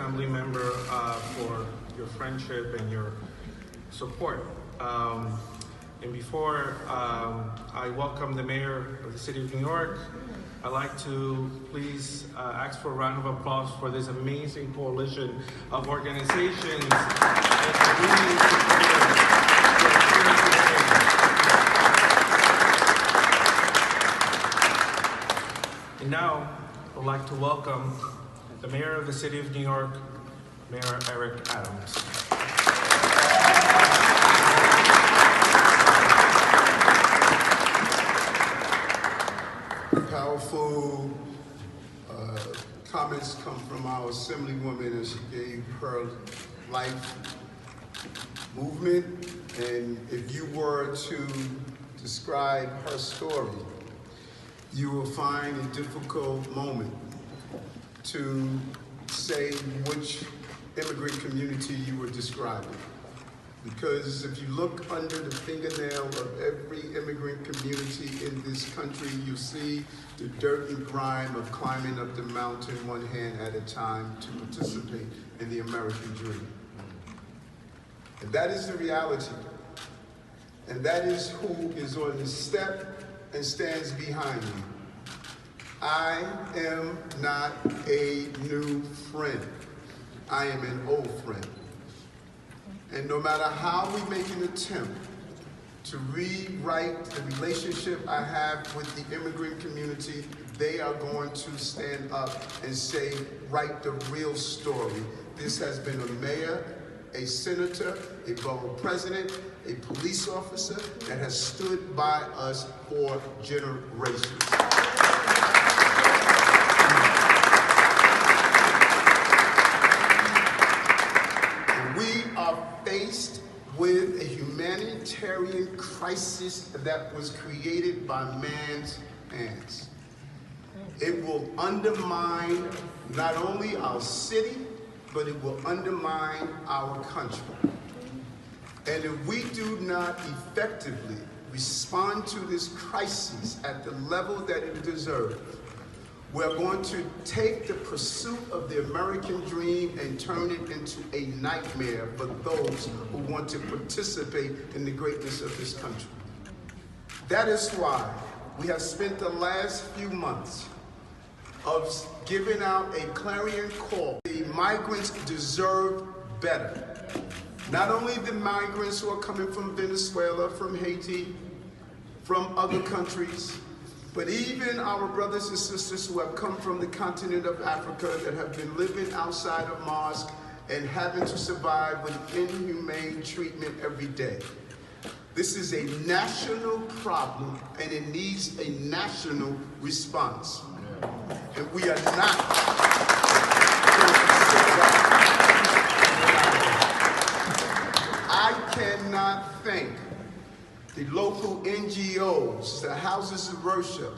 Assembly member, for your friendship and your support. And before I welcome the Mayor of the City of New York, I'd like to please ask for a round of applause for this amazing coalition of organizations that really support. And now, I'd like to welcome the Mayor of the City of New York, Mayor Eric Adams. Powerful comments come from our Assemblywoman as she gave her life movement. And if you were to describe her story, you will find a difficult moment to say which immigrant community you were describing. Because if you look under the fingernail of every immigrant community in this country, you see the dirt and grime of climbing up the mountain one hand at a time to participate in the American dream. And that is the reality. And that is who is on the step and stands behind me. I am not a new friend. I am an old friend. And no matter how we make an attempt to rewrite the relationship I have with the immigrant community, they are going to stand up and say, write the real story. This has been a mayor, a senator, a borough president, a police officer that has stood by us for generations. We are faced with a humanitarian crisis that was created by man's hands. It will undermine not only our city, but it will undermine our country. And if we do not effectively respond to this crisis at the level that it deserves, we're going to take the pursuit of the American dream and turn it into a nightmare for those who want to participate in the greatness of this country. That is why we have spent the last few months of giving out a clarion call. The migrants deserve better. Not only the migrants who are coming from Venezuela, from Haiti, from other countries, but even our brothers and sisters who have come from the continent of Africa that have been living outside of mosques and having to survive with inhumane treatment every day. This is a national problem and it needs a national response. And we are not going to sit back. I cannot thank the local NGOs, the houses of worship,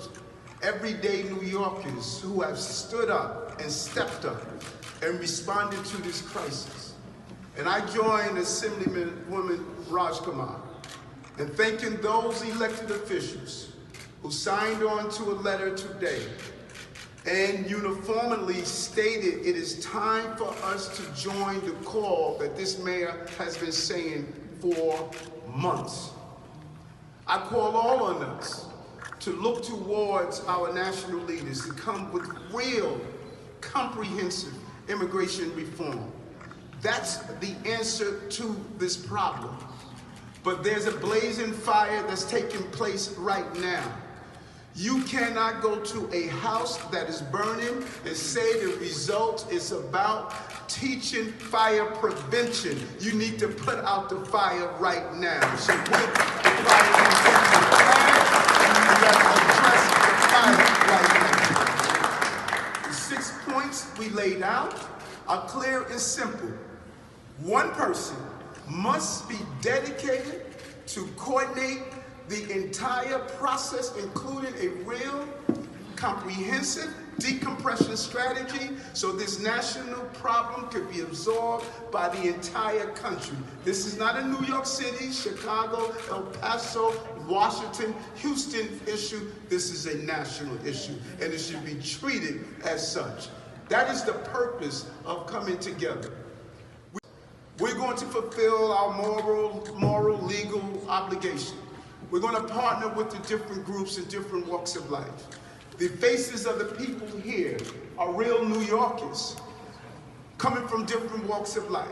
everyday New Yorkers who have stood up and stepped up and responded to this crisis. And I join Assemblywoman Rajkumar in thanking those elected officials who signed on to a letter today and uniformly stated it is time for us to join the call that this mayor has been saying for months. I call all on us to look towards our national leaders to come with real, comprehensive immigration reform. That's the answer to this problem. But there's a blazing fire that's taking place right now. You cannot go to a house that is burning and say the result is about teaching fire prevention. You need to put out the fire right now. So with the fire prevention plan, you got to address the fire right now. The 6 points we laid out are clear and simple. One person must be dedicated to coordinate the entire process, including a real, comprehensive decompression strategy so this national problem could be absorbed by the entire country. This is not a New York City, Chicago, El Paso, Washington, Houston issue. This is a national issue, and it should be treated as such. That is the purpose of coming together. We're going to fulfill our moral, legal obligation. We're going to partner with the different groups in different walks of life. The faces of the people here are real New Yorkers coming from different walks of life.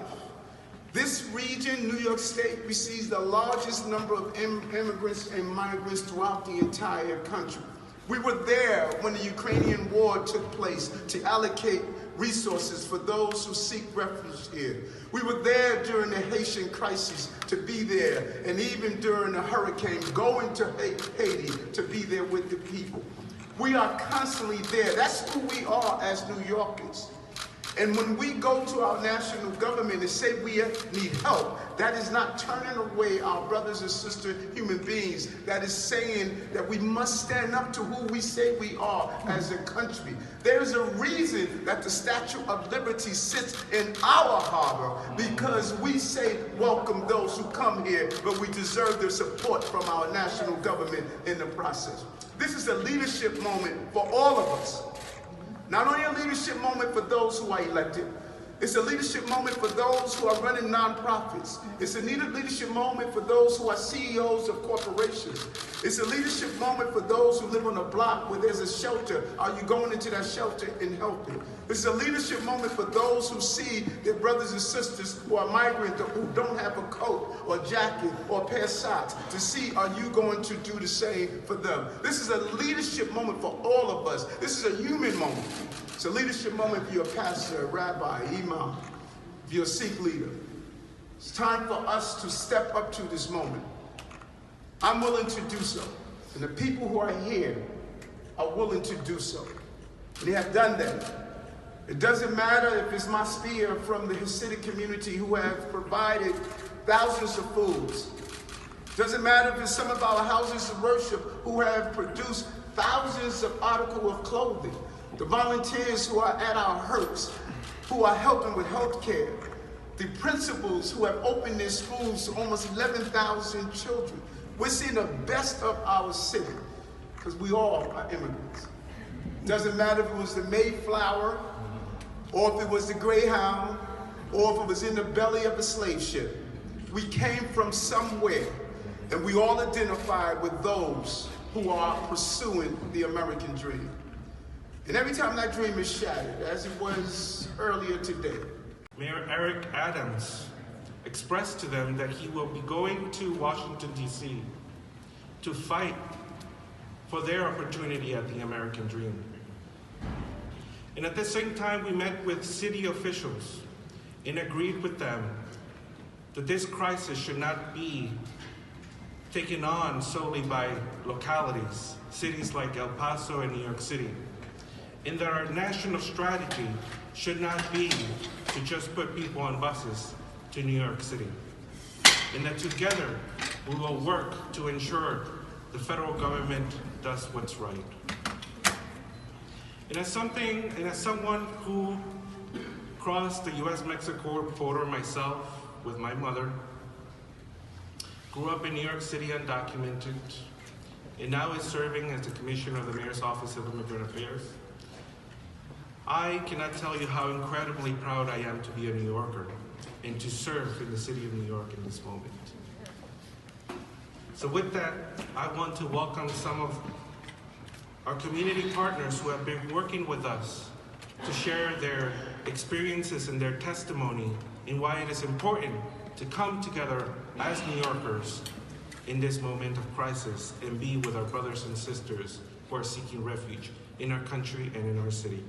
This region, New York State, receives the largest number of immigrants and migrants throughout the entire country. We were there when the Ukrainian war took place to allocate resources for those who seek refuge here. We were there during the Haitian crisis to be there, and even during the hurricane, going to Haiti to be there with the people. We are constantly there. That's who we are as New Yorkers. And when we go to our national government and say we need help, that is not turning away our brothers and sisters, human beings. That is saying that we must stand up to who we say we are as a country. There's a reason that the Statue of Liberty sits in our harbor, because we say welcome those who come here, but we deserve their support from our national government in the process. This is a leadership moment for all of us. Not only a leadership moment for those who are elected, it's a leadership moment for those who are running nonprofits. It's a leadership moment for those who are CEOs of corporations. It's a leadership moment for those who live on a block where there's a shelter. Are you going into that shelter and helping? It's a leadership moment for those who see their brothers and sisters who are migrant, who don't have a coat or jacket or a pair of socks, to see, are you going to do the same for them? This is a leadership moment for all of us. This is a human moment. It's a leadership moment if you're a pastor, a rabbi, imam, if you're a Sikh leader. It's time for us to step up to this moment. I'm willing to do so. And the people who are here are willing to do so. They have done that. It doesn't matter if it's my spear from the Hasidic community who have provided thousands of foods. It doesn't matter if it's some of our houses of worship who have produced thousands of articles of clothing. The volunteers who are at our herps, who are helping with health care. The principals who have opened their schools to almost 11,000 children. We're seeing the best of our city, because we all are immigrants. Doesn't matter if it was the Mayflower, or if it was the Greyhound, or if it was in the belly of a slave ship. We came from somewhere, and we all identify with those who are pursuing the American dream. And every time that dream is shattered, as it was earlier today, Mayor Eric Adams expressed to them that he will be going to Washington, D.C. to fight for their opportunity at the American dream. And at the same time, we met with city officials and agreed with them that this crisis should not be taken on solely by localities, cities like El Paso and New York City, and that our national strategy should not be to just put people on buses to New York City, and that together we will work to ensure the federal government does what's right. And as someone who crossed the U.S.-Mexico border myself with my mother, grew up in New York City undocumented, and now is serving as the Commissioner of the Mayor's Office of Immigrant Affairs, I cannot tell you how incredibly proud I am to be a New Yorker and to serve in the city of New York in this moment. So with that, I want to welcome some of our community partners who have been working with us to share their experiences and their testimony in why it is important to come together as New Yorkers in this moment of crisis and be with our brothers and sisters who are seeking refuge in our country and in our city.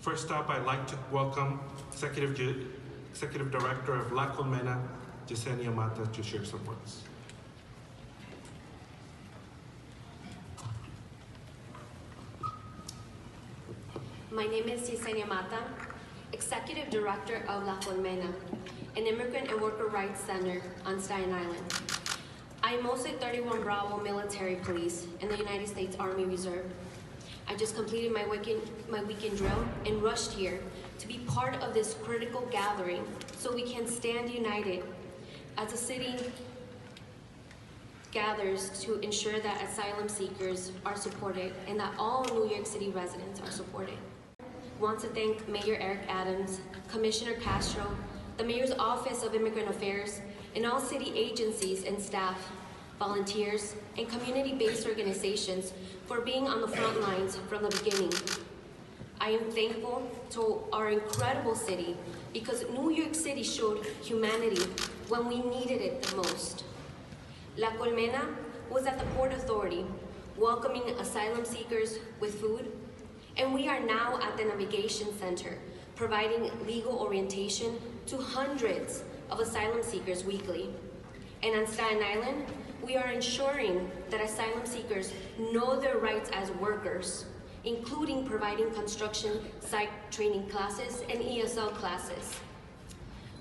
First up, I'd like to welcome Executive Director of La Colmena, Yesenia Mata, to share some words. My name is Yesenia Mata, Executive Director of La Colmena, an immigrant and worker rights center on Staten Island. I am also 31 Bravo military police in the United States Army Reserve. I just completed my weekend drill and rushed here to be part of this critical gathering so we can stand united as the city gathers to ensure that asylum seekers are supported and that all New York City residents are supported. wants to thank Mayor Eric Adams, Commissioner Castro, the Mayor's Office of Immigrant Affairs, and all city agencies and staff, volunteers, and community-based organizations for being on the front lines from the beginning. I am thankful to our incredible city because New York City showed humanity when we needed it the most. La Colmena was at the Port Authority, welcoming asylum seekers with food, and we are now at the Navigation Center, providing legal orientation to hundreds of asylum seekers weekly. And on Staten Island, we are ensuring that asylum seekers know their rights as workers, including providing construction site training classes and ESL classes.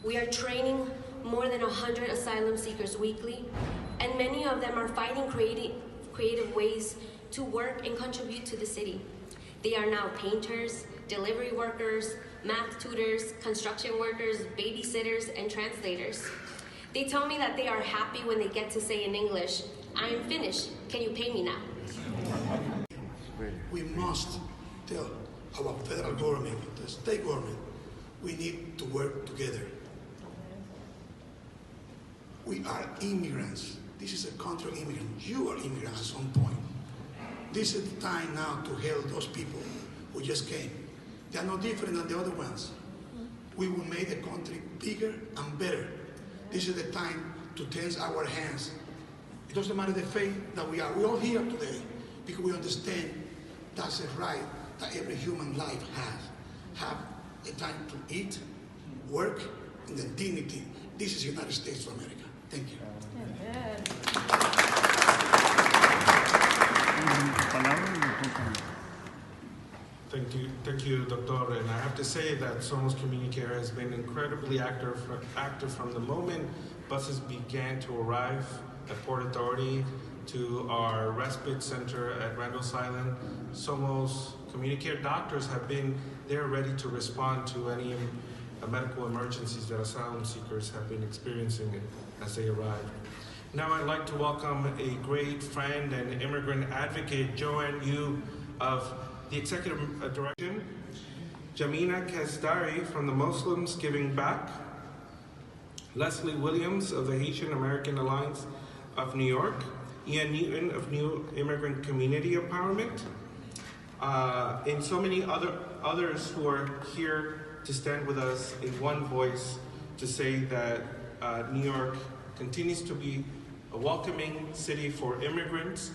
We are training more than 100 asylum seekers weekly, and many of them are finding creative ways to work and contribute to the city. They are now painters, delivery workers, math tutors, construction workers, babysitters, and translators. They tell me that they are happy when they get to say in English, "I am finished, can you pay me now?" We must tell our federal government, the state government, we need to work together. We are immigrants. This is a country of immigrants. You are immigrants at some point. This is the time now to help those people who just came. They are no different than the other ones. We will make the country bigger and better. This is the time to tense our hands. It doesn't matter the faith that we are. We're all here today because we understand that's a right that every human life has. Have a time to eat, work, and then dignity. This is the United States of America. Thank you. Thank you, Doctor. And I have to say that Somos Community Care has been incredibly active from the moment buses began to arrive at Port Authority to our respite center at Randall's Island. Somos Community Care doctors have been there ready to respond to any medical emergencies that asylum seekers have been experiencing as they arrive. Now I'd like to welcome a great friend and immigrant advocate, Joanne Yu of the Executive Director, Jamina Kazdari from the Muslims Giving Back, Leslie Williams of the Haitian American Alliance of New York, Ian Newton of New Immigrant Community Empowerment, and so many others who are here to stand with us in one voice to say that New York continues to be a welcoming city for immigrants,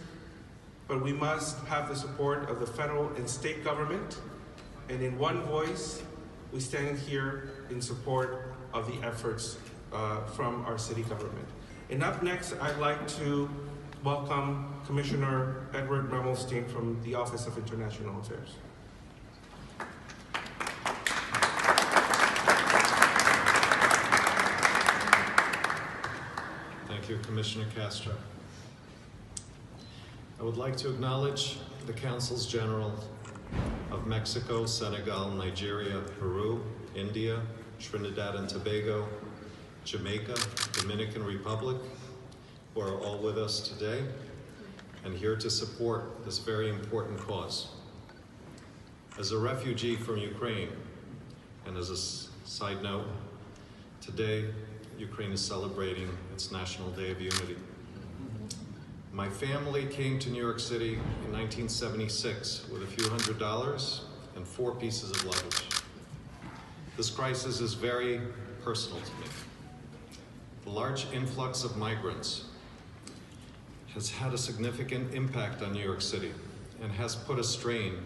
but we must have the support of the federal and state government. And in one voice, we stand here in support of the efforts from our city government. And up next, I'd like to welcome Commissioner Edward Remelstein from the Office of International Affairs. Thank you, Commissioner Castro. I would like to acknowledge the Councils General of Mexico, Senegal, Nigeria, Peru, India, Trinidad and Tobago, Jamaica, Dominican Republic, who are all with us today and here to support this very important cause. As a refugee from Ukraine, and as a side note, today Ukraine is celebrating its National Day of Unity. My family came to New York City in 1976 with a few $100s and 4 pieces of luggage. This crisis is very personal to me. The large influx of migrants has had a significant impact on New York City and has put a strain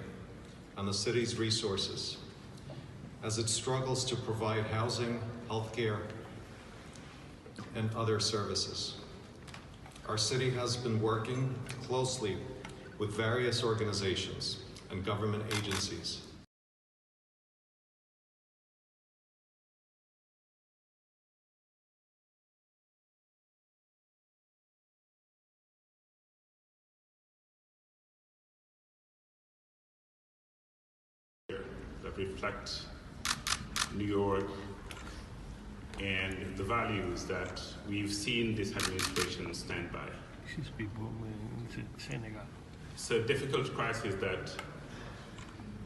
on the city's resources as it struggles to provide housing, healthcare, and other services. Our city has been working closely with various organizations and government agencies that reflect New York and the values that we've seen this administration stand by. These people in Senegal. It's a difficult crisis that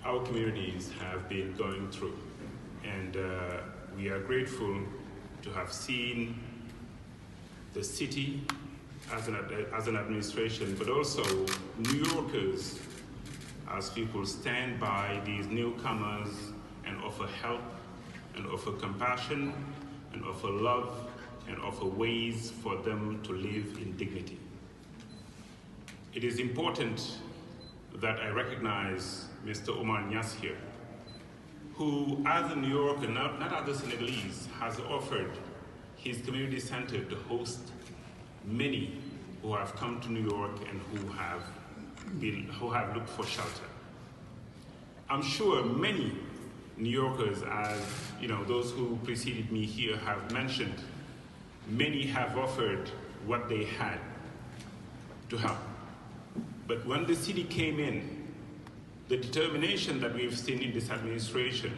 our communities have been going through. And we are grateful to have seen the city as an administration, but also New Yorkers as people stand by these newcomers and offer help and offer compassion and offer love and offer ways for them to live in dignity. It is important that I recognize Mr. Omar Niass here, who, as a New Yorker, not as a Senegalese, has offered his community center to host many who have come to New York and who have looked for shelter. I'm sure many New Yorkers, as those who preceded me here have mentioned, many have offered what they had to help. But when the city came in, the determination that we've seen in this administration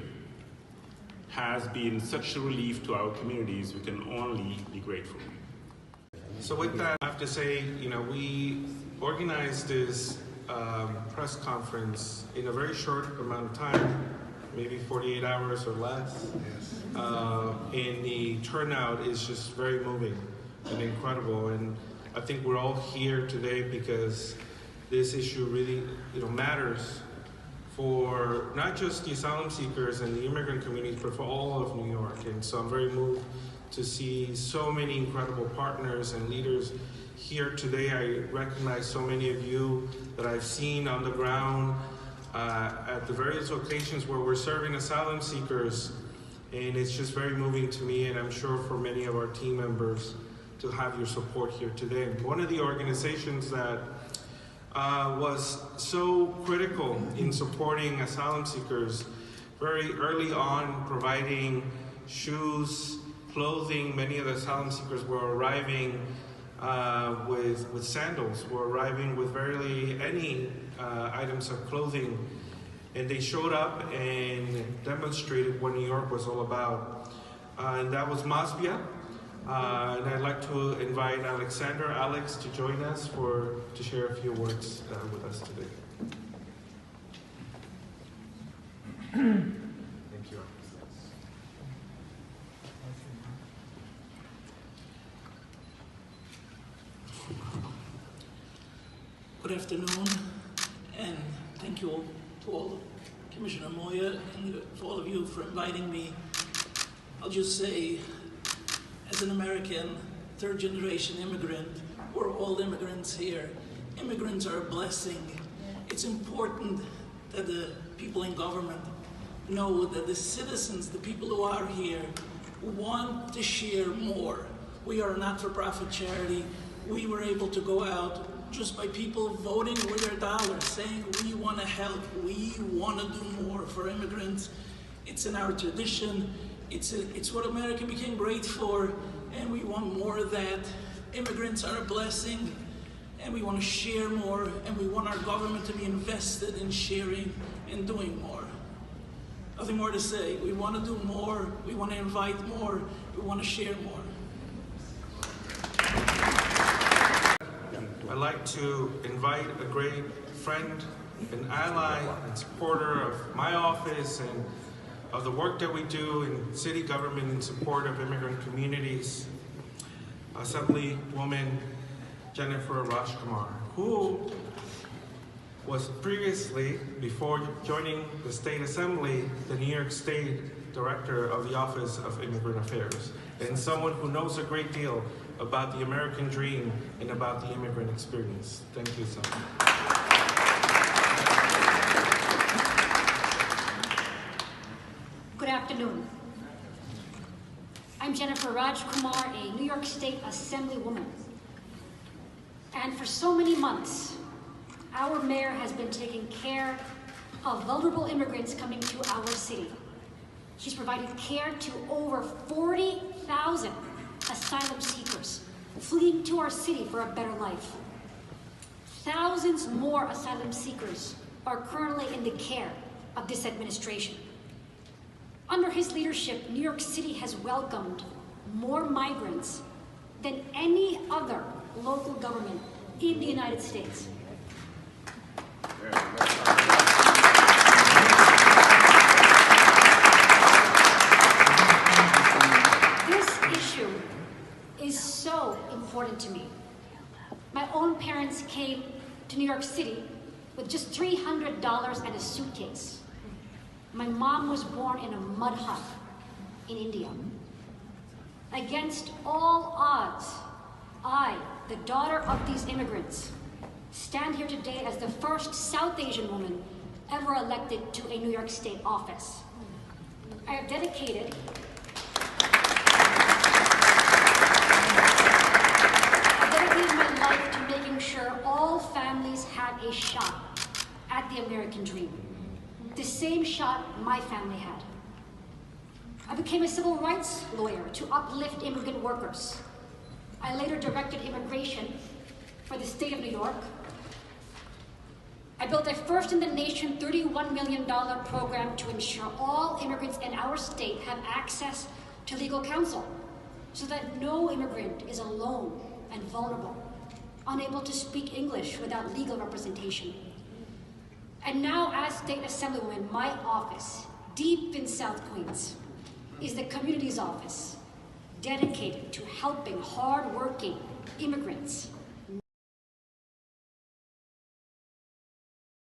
has been such a relief to our communities, we can only be grateful. So with that, I have to say, we organized this press conference in a very short amount of time, maybe 48 hours or less. Yes. And the turnout is just very moving and incredible. And I think we're all here today because this issue really, matters for not just the asylum seekers and the immigrant communities, but for all of New York. And so I'm very moved to see so many incredible partners and leaders here today. I recognize so many of you that I've seen on the ground at the various locations where we're serving asylum seekers. And it's just very moving to me, and I'm sure for many of our team members, to have your support here today. One of the organizations that was so critical in supporting asylum seekers very early on, providing shoes, clothing. Many of the asylum seekers were arriving with sandals, were arriving with barely any items of clothing. And they showed up and demonstrated what New York was all about. And that was Masbia. And I'd like to invite Alex to join us to share a few words with us today. Thank you. Good afternoon, and thank you all to all Commissioner Moya and for all of you for inviting me. I'll just say, as an American, third-generation immigrant, we're all immigrants here. Immigrants are a blessing. It's important that the people in government know that the citizens, the people who are here, want to share more. We are a not-for-profit charity. We were able to go out just by people voting with their dollars, saying we want to help, we want to do more for immigrants. It's in our tradition. It's what America became great for, and we want more of that. Immigrants are a blessing, and we want to share more, and we want our government to be invested in sharing and doing more. Nothing more to say. We want to do more, we want to invite more, we want to share more. I'd like to invite a great friend, an ally, and supporter of my office and of the work that we do in city government in support of immigrant communities, Assemblywoman Jennifer Rajkumar, who was previously, before joining the State Assembly, the New York State Director of the Office of Immigrant Affairs, and someone who knows a great deal about the American dream and about the immigrant experience. Thank you so much. Good afternoon. I'm Jennifer Rajkumar, a New York State Assemblywoman. And for so many months, our mayor has been taking care of vulnerable immigrants coming to our city. She's provided care to over 40,000 asylum seekers fleeing to our city for a better life. Thousands more asylum seekers are currently in the care of this administration. Under his leadership, New York City has welcomed more migrants than any other local government in the United States. important to me. My own parents came to New York City with just $300 and a suitcase. My mom was born in a mud hut in India. Against all odds, I, the daughter of these immigrants, stand here today as the first South Asian woman ever elected to a New York State office. I have dedicated my life to making sure all families had a shot at the American dream. The same shot my family had. I became a civil rights lawyer to uplift immigrant workers. I later directed immigration for the state of New York. I built a first-in-the-nation $31 million program to ensure all immigrants in our state have access to legal counsel so that no immigrant is alone and vulnerable, unable to speak English without legal representation. And now, as State Assemblywoman, my office, deep in South Queens, is the community's office, dedicated to helping hard-working immigrants